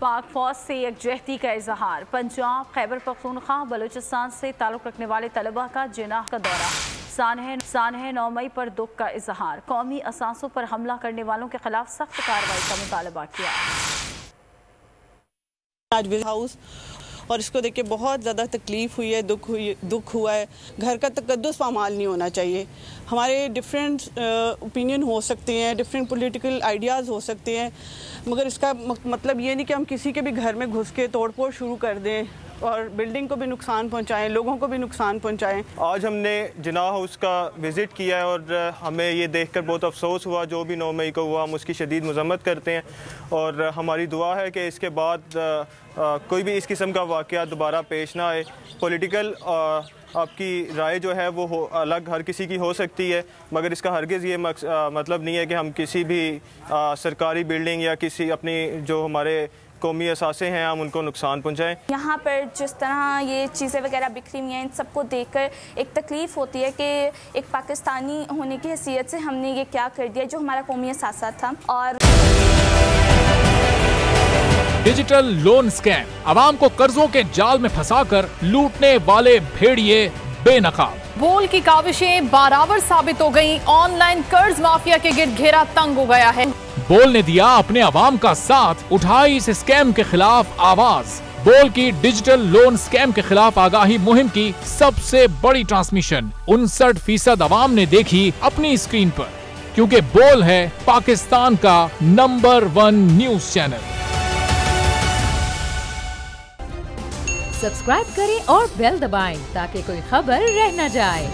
पाक फौज से यकजहती का इजहार। पंजाब, खैबर पख्तूनख्वा, बलूचिस्तान से ताल्लुक़ रखने वाले तलबा का जिनाह का दौरा। सानह 9 मई पर दुख का इजहार। कौमी असासों पर हमला करने वालों के खिलाफ सख्त कार्रवाई का मुतालबा किया। आज हाउस और इसको देख के बहुत ज़्यादा तकलीफ़ हुई है, दुख हुआ है। घर का तकद्दुस पामाल नहीं होना चाहिए। हमारे डिफरेंट ओपिनियन हो सकते हैं, डिफरेंट पॉलिटिकल आइडियाज़ हो सकते हैं, मगर इसका मतलब ये नहीं कि हम किसी के भी घर में घुस के तोड़फोड़ शुरू कर दें और बिल्डिंग को भी नुकसान पहुंचाएं, लोगों को भी नुकसान पहुंचाएं। आज हमने जिनाह हाउस का विज़िट किया है और हमें ये देखकर बहुत अफसोस हुआ। जो भी 9 मई को हुआ हम उसकी शदीद मज़म्मत करते हैं और हमारी दुआ है कि इसके बाद कोई भी इस किस्म का वाक़या दोबारा पेश ना आए। पॉलिटिकल आपकी राय जो है वो अलग हर किसी की हो सकती है, मगर इसका हरगिज़ ये मतलब नहीं है कि हम किसी भी सरकारी बिल्डिंग या किसी अपनी जो हमारे कौमी असासे हैं हम उनको नुकसान पहुँचाएँ। यहाँ पर जिस तरह ये चीज़ें वगैरह बिखरी हुई हैं, इन सबको देखकर एक तकलीफ़ होती है कि एक पाकिस्तानी होने की हैसियत से हमने ये क्या कर दिया जो हमारा कौमी असासा था। और डिजिटल लोन स्कैम, आवाम को कर्जों के जाल में फंसाकर लूटने वाले भेड़िए बेनकाब। बोल की काविशें बाराबर साबित हो गईं। ऑनलाइन कर्ज माफिया के गिर्द घेरा तंग हो गया है। बोल ने दिया अपने अवाम का साथ, उठाई इस स्कैम के खिलाफ आवाज। बोल की डिजिटल लोन स्कैम के खिलाफ आगाही मुहिम की सबसे बड़ी ट्रांसमिशन 59% अवाम ने देखी अपनी स्क्रीन पर, क्योंकि बोल है पाकिस्तान का नंबर 1 न्यूज चैनल। सब्सक्राइब करें और बेल दबाएं ताकि कोई खबर रह न जाए।